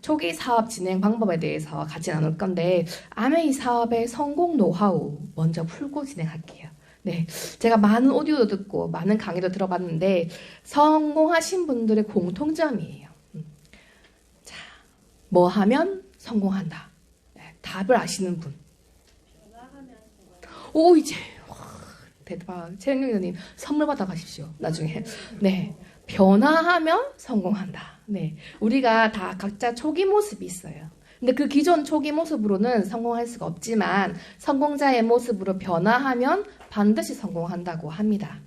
초기 사업 진행 방법에 대해서 같이 나눌 건데 아메이 사업의 성공 노하우 먼저 풀고 진행할게요. 네, 제가 많은 오디오도 듣고 많은 강의도 들어봤는데 성공하신 분들의 공통점이에요. 자, 뭐 하면 성공한다. 네, 답을 아시는 분. 오, 이제 와, 대박. 최영경님 선물 받아 가십시오. 나중에. 네, 변화하면 성공한다. 네, 우리가 다 각자 초기 모습이 있어요. 근데 그 기존 초기 모습으로는 성공할 수가 없지만 성공자의 모습으로 변화하면 반드시 성공한다고 합니다.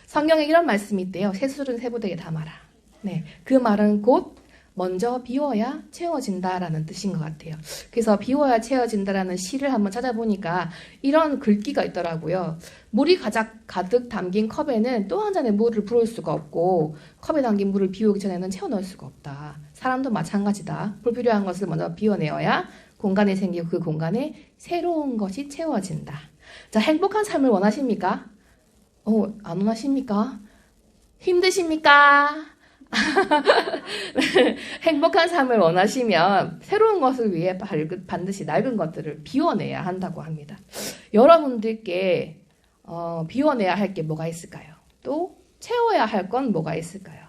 성경에 이런 말씀이 있대요. 새술은 새부대에 담아라. 네, 그 말은 곧 먼저 비워야 채워진다라는 뜻인 것 같아요. 그래서 비워야 채워진다라는 시를 한번 찾아보니까 이런 글귀가 있더라고요. 물이 가득 담긴 컵에는 또 한 잔의 물을 부을 수가 없고 컵에 담긴 물을 비우기 전에는 채워 넣을 수가 없다. 사람도 마찬가지다. 불필요한 것을 먼저 비워내어야 공간이 생기고 그 공간에 새로운 것이 채워진다. 자, 행복한 삶을 원하십니까? 안 원하십니까? 힘드십니까? 행복한 삶을 원하시면 새로운 것을 위해 반드시 낡은 것들을 비워내야 한다고 합니다. 여러분들께 비워내야 할 게 뭐가 있을까요? 또 채워야 할 건 뭐가 있을까요?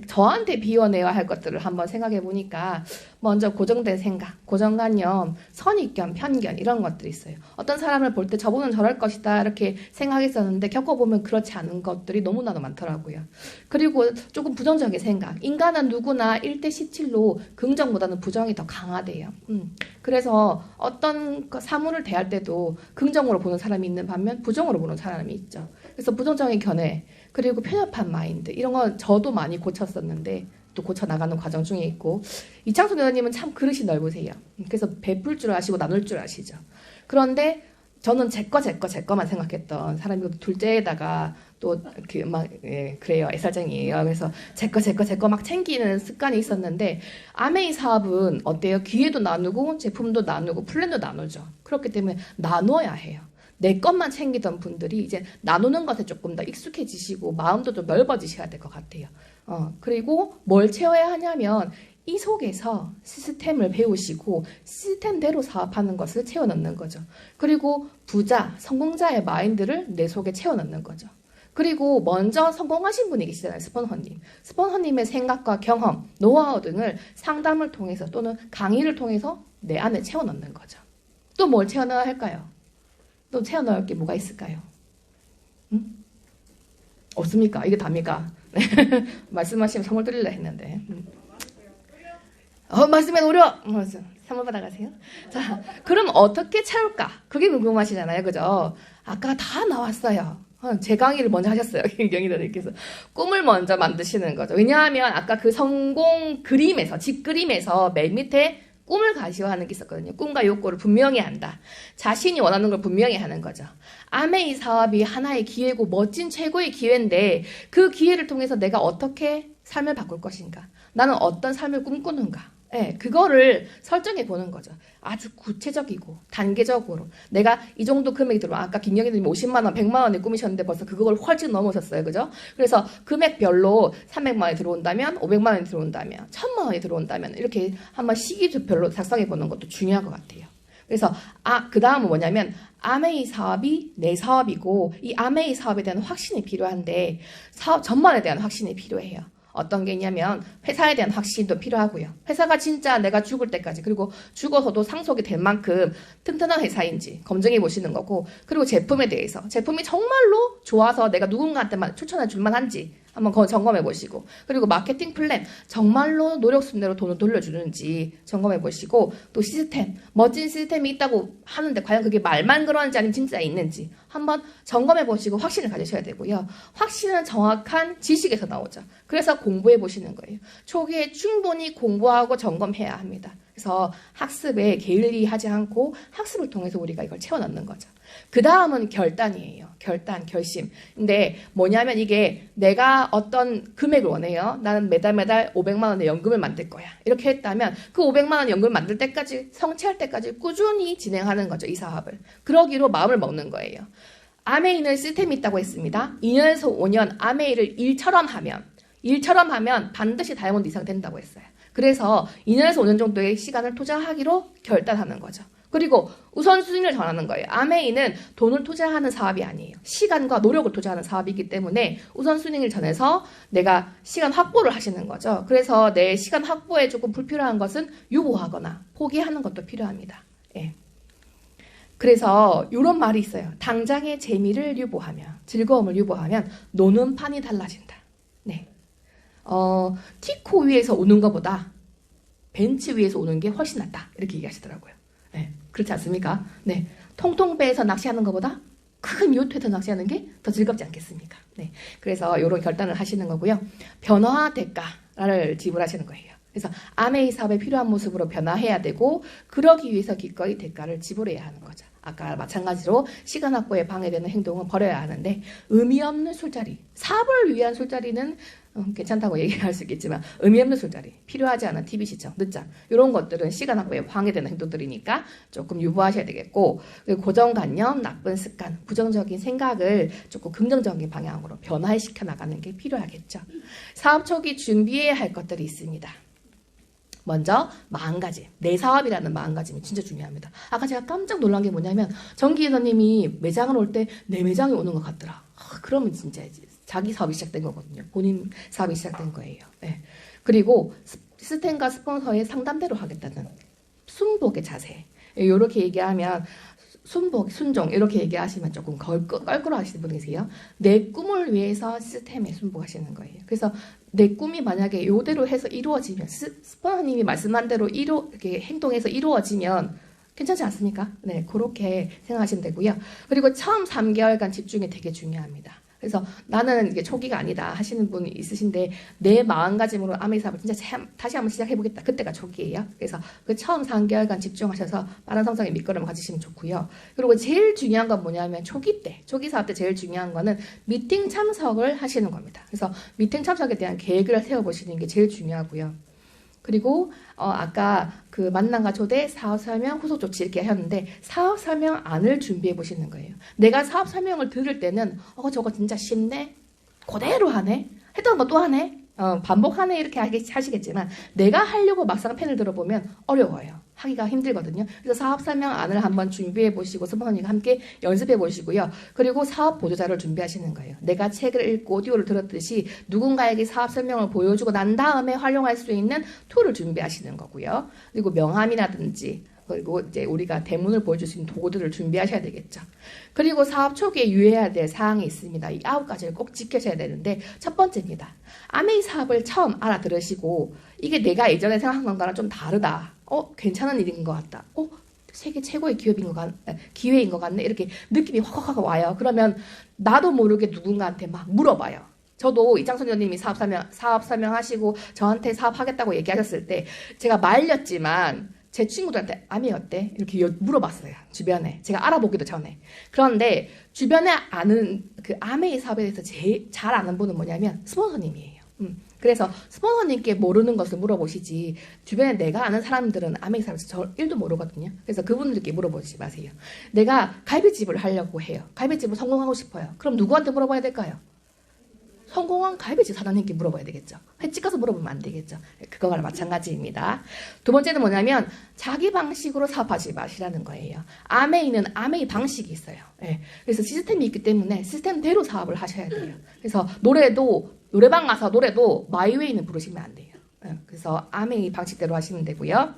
저한테 비워내야 할 것들을 한번 생각해 보니까 먼저 고정된 생각, 고정관념, 선입견, 편견 이런 것들이 있어요. 어떤 사람을 볼 때 저분은 저럴 것이다 이렇게 생각했었는데 겪어보면 그렇지 않은 것들이 너무나도 많더라고요. 그리고 조금 부정적인 생각, 인간은 누구나 1대 17로 긍정보다는 부정이 더 강하대요. 그래서 어떤 사물을 대할 때도 긍정으로 보는 사람이 있는 반면 부정으로 보는 사람이 있죠. 그래서 부정적인 견해, 그리고 편협한 마인드 이런 건 저도 많이 고쳤었는데 또 고쳐나가는 과정 중에 있고 이창순 회원님은 참 그릇이 넓으세요. 그래서 베풀 줄 아시고 나눌 줄 아시죠. 그런데 저는 제 거만 생각했던 사람이고 둘째에다가 또 그래요. 애살쟁이에요. 그래서 제 거 막 챙기는 습관이 있었는데 아메이 사업은 어때요? 기회도 나누고 제품도 나누고 플랜도 나누죠. 그렇기 때문에 나눠야 해요. 내 것만 챙기던 분들이 이제 나누는 것에 조금 더 익숙해지시고 마음도 좀 넓어지셔야 될 것 같아요. 그리고 뭘 채워야 하냐면 이 속에서 시스템을 배우시고 시스템대로 사업하는 것을 채워 넣는 거죠. 그리고 부자, 성공자의 마인드를 내 속에 채워 넣는 거죠. 그리고 먼저 성공하신 분이 계시잖아요. 스폰서님. 스폰서님의 생각과 경험, 노하우 등을 상담을 통해서 또는 강의를 통해서 내 안에 채워 넣는 거죠. 또 뭘 채워 넣어야 할까요? 또 채워 넣을 게 뭐가 있을까요? 없습니까? 이게 답니까? 말씀하시면 선물 드리려 했는데. 말씀해 노력! 선물 받아가세요. 자, 그럼 어떻게 채울까? 그게 궁금하시잖아요. 그죠? 아까 다 나왔어요. 제 강의를 먼저 하셨어요. 경희도님께서. 꿈을 먼저 만드시는 거죠. 왜냐하면 아까 그 성공 그림에서, 집 그림에서 맨 밑에 꿈을 가시화하는 게 있었거든요. 꿈과 욕구를 분명히 한다. 자신이 원하는 걸 분명히 하는 거죠. 아메이 사업이 하나의 기회고 멋진 최고의 기회인데 그 기회를 통해서 내가 어떻게 삶을 바꿀 것인가? 나는 어떤 삶을 꿈꾸는가? 네, 그거를 설정해 보는 거죠. 아주 구체적이고 단계적으로 내가 이 정도 금액이 들어와 아까 김영희님 50만 원, 100만 원에 꾸미셨는데 벌써 그걸 훨씬 넘으셨어요. 그죠? 그래서 금액별로 300만 원이 들어온다면 500만 원이 들어온다면 1000만 원이 들어온다면 이렇게 한번 시기별로 작성해 보는 것도 중요한 것 같아요. 그래서 그 다음은 뭐냐면 아메이 사업이 내 사업이고 이 아메이 사업에 대한 확신이 필요한데 사업 전반에 대한 확신이 필요해요. 어떤 게 있냐면 회사에 대한 확신도 필요하고요. 회사가 진짜 내가 죽을 때까지 그리고 죽어서도 상속이 될 만큼 튼튼한 회사인지 검증해 보시는 거고 그리고 제품에 대해서 제품이 정말로 좋아서 내가 누군가한테만 추천해 줄 만한지 한번 점검해 보시고 그리고 마케팅 플랜 정말로 노력 순대로 돈을 돌려주는지 점검해 보시고 또 시스템 멋진 시스템이 있다고 하는데 과연 그게 말만 그러는지 아니면 진짜 있는지 한번 점검해 보시고 확신을 가지셔야 되고요. 확신은 정확한 지식에서 나오죠. 그래서 공부해 보시는 거예요. 초기에 충분히 공부하고 점검해야 합니다. 그래서 학습에 게을리하지 않고 학습을 통해서 우리가 이걸 채워넣는 거죠. 그 다음은 결단이에요. 결단, 결심. 근데 뭐냐면 이게 내가 어떤 금액을 원해요. 나는 매달 500만 원의 연금을 만들 거야. 이렇게 했다면 그 500만 원 연금을 만들 때까지 성취할 때까지 꾸준히 진행하는 거죠. 이 사업을. 그러기로 마음을 먹는 거예요. 아메이는 시스템이 있다고 했습니다. 2년에서 5년 아메이를 일처럼 하면 반드시 다이아몬드 이상 된다고 했어요. 그래서 2년에서 5년 정도의 시간을 투자하기로 결단하는 거죠. 그리고 우선순위를 정하는 거예요. 아메이는 돈을 투자하는 사업이 아니에요. 시간과 노력을 투자하는 사업이기 때문에 우선순위를 정해서 내가 시간 확보를 하시는 거죠. 그래서 내 시간 확보에 조금 불필요한 것은 유보하거나 포기하는 것도 필요합니다. 예. 그래서 이런 말이 있어요. 당장의 재미를 유보하면, 즐거움을 유보하면 노는 판이 달라진다. 네. 티코 위에서 오는 것보다 벤치 위에서 오는 게 훨씬 낫다. 이렇게 얘기하시더라고요. 네, 그렇지 않습니까? 네, 통통배에서 낚시하는 것보다 큰 요트에서 낚시하는 게 더 즐겁지 않겠습니까? 네, 그래서 이런 결단을 하시는 거고요. 변화 대가를 지불하시는 거예요. 그래서 아메이 사업에 필요한 모습으로 변화해야 되고 그러기 위해서 기꺼이 대가를 지불해야 하는 거죠. 아까 마찬가지로 시간 확보에 방해되는 행동은 버려야 하는데 의미 없는 술자리, 사업을 위한 술자리는 괜찮다고 얘기할 수 있겠지만 의미 없는 술자리, 필요하지 않은 TV 시청, 늦잠 이런 것들은 시간 확보에 방해되는 행동들이니까 조금 유보하셔야 되겠고 그리고 고정관념, 나쁜 습관, 부정적인 생각을 조금 긍정적인 방향으로 변화시켜 나가는 게 필요하겠죠. 사업 초기 준비해야 할 것들이 있습니다. 먼저 마음가짐, 내 사업이라는 마음가짐이 진짜 중요합니다. 아까 제가 깜짝 놀란 게 뭐냐면 정기회장님이 매장을 올 때 내 매장에 오는 것 같더라. 그러면 진짜 자기 사업이 시작된 거거든요. 본인 사업이 시작된 거예요. 네. 그리고 시스템과 스폰서의 상담대로 하겠다는 순복의 자세. 이렇게 얘기하면 순복, 순종 이렇게 얘기하시면 조금 껄끄러워하시는 분이 계세요. 내 꿈을 위해서 시스템에 순복하시는 거예요. 그래서 내 꿈이 만약에 이대로 해서 이루어지면 스폰서님이 말씀한 대로 이렇게 행동해서 이루어지면 괜찮지 않습니까? 네, 그렇게 생각하시면 되고요. 그리고 처음 3개월간 집중이 되게 중요합니다. 그래서 나는 이게 초기가 아니다 하시는 분이 있으신데 내 마음가짐으로 아메이 사업을 진짜 다시 한번 시작해보겠다. 그때가 초기예요. 그래서 그 처음 3개월간 집중하셔서 빠른 성장의 밑거름을 가지시면 좋고요. 그리고 제일 중요한 건 뭐냐면 초기 사업 때 제일 중요한 거는 미팅 참석을 하시는 겁니다. 그래서 미팅 참석에 대한 계획을 세워보시는 게 제일 중요하고요. 그리고 아까 그 만남과 초대, 사업 설명, 후속 조치 이렇게 하셨는데 사업 설명안을 준비해 보시는 거예요. 내가 사업 설명을 들을 때는 저거 진짜 쉽네? 그대로 하네? 했던 거 또 하네? 반복하네 이렇게 하시겠지만 내가 하려고 막상 펜을 들어보면 어려워요. 하기가 힘들거든요. 그래서 사업 설명안을 한번 준비해 보시고 스폰서님과 함께 연습해 보시고요. 그리고 사업 보조자를 준비하시는 거예요. 내가 책을 읽고 오디오를 들었듯이 누군가에게 사업 설명을 보여주고 난 다음에 활용할 수 있는 툴을 준비하시는 거고요. 그리고 명함이라든지 그리고 이제 우리가 대문을 보여줄 수 있는 도구들을 준비하셔야 되겠죠. 그리고 사업 초기에 유의해야 될 사항이 있습니다. 이 9가지를 꼭 지켜셔야 되는데 첫 번째입니다. 아메이 사업을 처음 알아들으시고 이게 내가 예전에 생각한 거랑 좀 다르다. 괜찮은 일인 것 같다. 세계 최고의 기회인 것 같네. 이렇게 느낌이 확 와요. 그러면 나도 모르게 누군가한테 막 물어봐요. 저도 이장선 의원님이 사업 설명하시고 저한테 사업하겠다고 얘기하셨을 때 제가 말렸지만 제 친구들한테 아메이 어때? 이렇게 물어봤어요. 주변에. 제가 알아보기도 전에. 그런데 주변에 아는 그 아메이 사업에 대해서 제일 잘 아는 분은 뭐냐면 스폰서님이에요. 그래서 스폰서님께 모르는 것을 물어보시지 주변에 내가 아는 사람들은 아메이 사업에서 저 1도 모르거든요. 그래서 그분들께 물어보지 마세요. 내가 갈비집을 하려고 해요. 갈비집을 성공하고 싶어요. 그럼 누구한테 물어봐야 될까요? 성공한 갈비집 사장님께 물어봐야 되겠죠. 횟집 가서 물어보면 안 되겠죠. 그거랑 마찬가지입니다. 두 번째는 뭐냐면 자기 방식으로 사업하지 마시라는 거예요. 아메이는 아메이 방식이 있어요. 네. 그래서 시스템이 있기 때문에 시스템대로 사업을 하셔야 돼요. 그래서 노래방 가서 노래도 마이웨이는 부르시면 안 돼요. 네. 그래서 아메이 방식대로 하시면 되고요.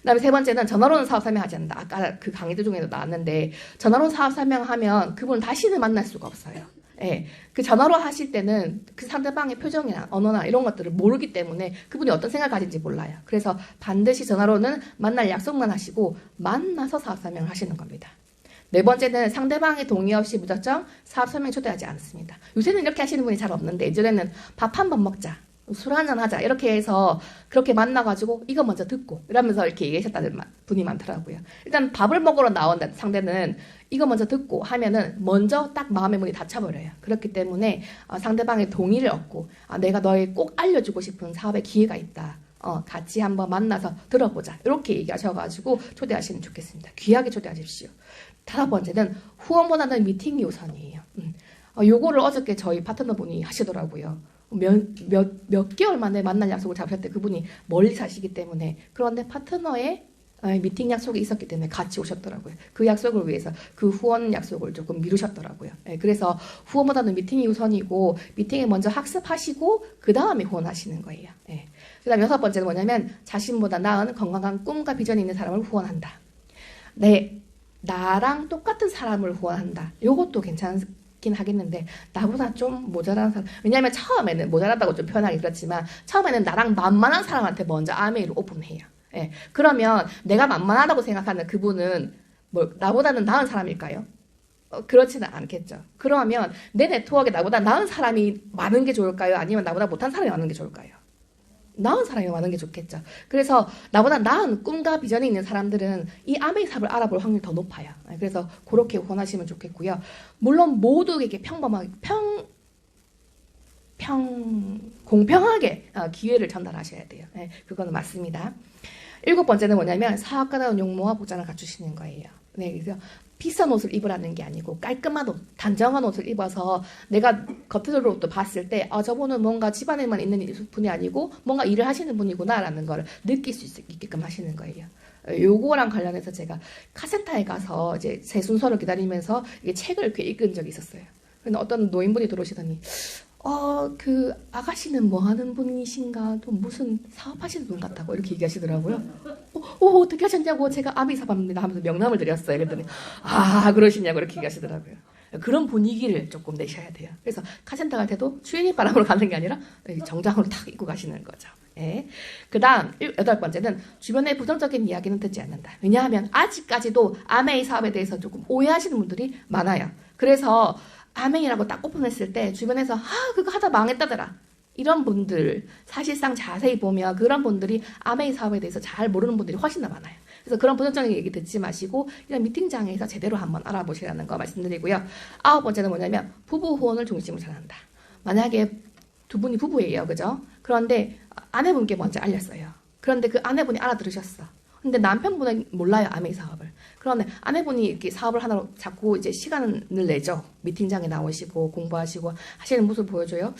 그다음에 세 번째는 전화로는 사업 설명하지 않는다. 아까 그 강의들 중에도 나왔는데 전화로 사업 설명하면 그분 다시는 만날 수가 없어요. 예, 그 전화로 하실 때는 그 상대방의 표정이나 언어나 이런 것들을 모르기 때문에 그분이 어떤 생각을 가진지 몰라요. 그래서 반드시 전화로는 만날 약속만 하시고 만나서 사업 설명을 하시는 겁니다. 네 번째는 상대방의 동의 없이 무작정 사업 설명 초대하지 않습니다. 요새는 이렇게 하시는 분이 잘 없는데 예전에는 밥 한 번 먹자. 술 한잔 하자 이렇게 해서 그렇게 만나가지고 이거 먼저 듣고 이러면서 이렇게 얘기하셨다는 분이 많더라고요. 일단 밥을 먹으러 나온 상대는 이거 먼저 듣고 하면은 먼저 딱 마음의 문이 닫혀버려요. 그렇기 때문에 상대방의 동의를 얻고 내가 너에게 꼭 알려주고 싶은 사업의 기회가 있다. 같이 한번 만나서 들어보자. 이렇게 얘기하셔가지고 초대하시면 좋겠습니다. 귀하게 초대하십시오. 다섯 번째는 후원보다는 미팅이 우선이에요. 요거를 어저께 저희 파트너분이 하시더라고요. 몇 개월 만에 만날 약속을 잡으셨대. 그분이 멀리 사시기 때문에. 그런데 파트너의 미팅 약속이 있었기 때문에 같이 오셨더라고요. 그 약속을 위해서 그 후원 약속을 조금 미루셨더라고요. 그래서 후원보다는 미팅이 우선이고 미팅에 먼저 학습하시고 그 다음에 후원하시는 거예요. 그 다음 6번째는 뭐냐면 자신보다 나은 건강한 꿈과 비전이 있는 사람을 후원한다. 나랑 똑같은 사람을 후원한다. 요것도 괜찮긴 하겠는데 나보다 좀 모자란 사람, 왜냐하면 처음에는 모자라다고 좀 표현하기 그렇지만 처음에는 나랑 만만한 사람한테 먼저 아메이를 오픈해요. 그러면 내가 만만하다고 생각하는 그분은 나보다는 나은 사람일까요? 그렇지는 않겠죠. 그러면 내 네트워크에 나보다 나은 사람이 많은 게 좋을까요? 아니면 나보다 못한 사람이 많은 게 좋을까요? 나은 사람이 많은 게 좋겠죠. 그래서 나보다 나은 꿈과 비전이 있는 사람들은 이 아메이 사업을 알아볼 확률이 더 높아요. 그래서 그렇게 후원하시면 좋겠고요. 물론 모두에게 공평하게 기회를 전달하셔야 돼요. 그거는 맞습니다. 7번째는 뭐냐면 사업가다운 용모와 보장을 갖추시는 거예요. 그래서 비싼 옷을 입으라는 게 아니고 깔끔한 옷, 단정한 옷을 입어서 내가 겉으로부터 봤을 때 저분은 뭔가 집안에만 있는 분이 아니고 뭔가 일을 하시는 분이구나 라는 걸 느낄 수 있게끔 하시는 거예요. 요거랑 관련해서 제가 카센터에 가서 이제 제 순서를 기다리면서 책을 이렇게 읽은 적이 있었어요. 근데 어떤 노인분이 들어오시더니 그 아가씨는 뭐 하는 분이신가? 또 무슨 사업하시는 분 같다고 이렇게 얘기하시더라고요. 어떻게 하셨냐고 제가 아메이 사업합니다 하면서 명함을 드렸어요. 그랬더니 그러시냐고 이렇게 얘기하시더라고요. 그런 분위기를 조금 내셔야 돼요. 그래서 카센터 갈 때도 추인이 바람으로 가는 게 아니라 정장으로 탁 입고 가시는 거죠. 그 다음 8번째는 주변의 부정적인 이야기는 듣지 않는다. 왜냐하면 아직까지도 아메이 사업에 대해서 조금 오해하시는 분들이 많아요. 그래서 아메이라고 딱 오픈했을 때 주변에서 그거 하다 망했다더라. 이런 분들 사실상 자세히 보면 그런 분들이 아메이 사업에 대해서 잘 모르는 분들이 훨씬 더 많아요. 그래서 그런 부정적인 얘기 듣지 마시고 이런 미팅장에서 제대로 한번 알아보시라는 거 말씀드리고요. 9번째는 뭐냐면 부부 후원을 중심으로 전한다. 만약에 두 분이 부부예요. 그죠? 그런데 아내분께 먼저 알렸어요. 그런데 그 아내분이 알아들으셨어. 근데 남편분은 몰라요, 아메이 사업을. 그런데 아내분이 이렇게 사업을 하나로 자꾸 이제 시간을 내죠. 미팅장에 나오시고 공부하시고 하시는 모습을 보여줘요.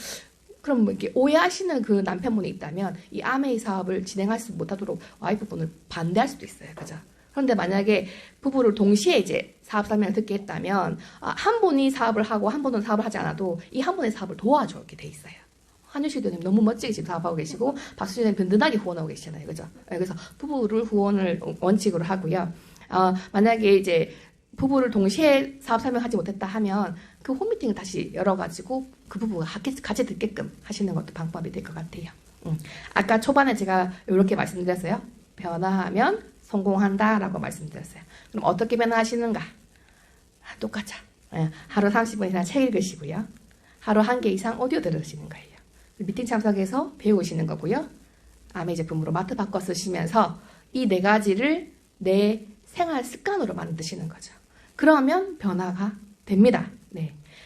그럼 뭐 이렇게 오해하시는 그 남편분이 있다면 이 아메이 사업을 진행할 수 못하도록 와이프분을 반대할 수도 있어요. 그죠? 그런데 만약에 부부를 동시에 이제 사업 설명을 듣게 했다면 한 분이 사업을 하고 한 분은 사업을 하지 않아도 이 한 분의 사업을 도와주게 돼 있어요. 한유시 대표님 너무 멋지게 지금 사업하고 계시고 박수진 대표님 든든하게 후원하고 계시잖아요. 그죠? 그래서 부부를 후원을 원칙으로 하고요. 만약에 이제 부부를 동시에 사업 설명하지 못했다 하면 그 홈미팅을 다시 열어가지고 그 부부가 같이 듣게끔 하시는 것도 방법이 될 것 같아요. 아까 초반에 제가 이렇게 말씀드렸어요. 변화하면 성공한다라고 말씀드렸어요. 그럼 어떻게 변화하시는가? 똑같죠. 하루 30분 이상 책 읽으시고요. 하루 1개 이상 오디오 들으시는 거예요. 미팅 참석해서 배우시는 거고요. 아메이 제품으로 마트 바꿔 쓰시면서 이 4가지를 내 생활 습관으로 만드시는 거죠. 그러면 변화가 됩니다.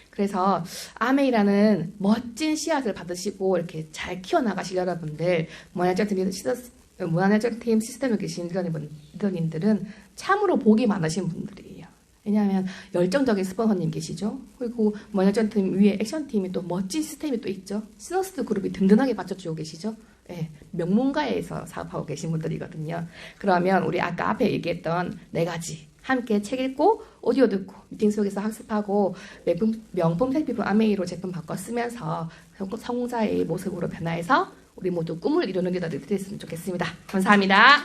그래서 아메이라는 멋진 씨앗을 받으시고 이렇게 잘 키워나가실 여러분들, 문화열정팀 시스템에 계신 리더님들은 참으로 복이 많으신 분들이에요. 왜냐하면 열정적인 스폰서님 계시죠. 그리고 문화열정팀 위에 액션팀이 또 멋진 시스템이 또 있죠. 시너스트 그룹이 든든하게 받쳐주고 계시죠. 명문가에서 사업하고 계신 분들이거든요. 그러면 우리 아까 앞에 얘기했던 4가지 함께 책 읽고 오디오 듣고 미팅 속에서 학습하고 명품 색피품 아메이로 제품 바꿔 쓰면서 성공자의 모습으로 변화해서 우리 모두 꿈을 이루는 게 됐으면 좋겠습니다. 감사합니다.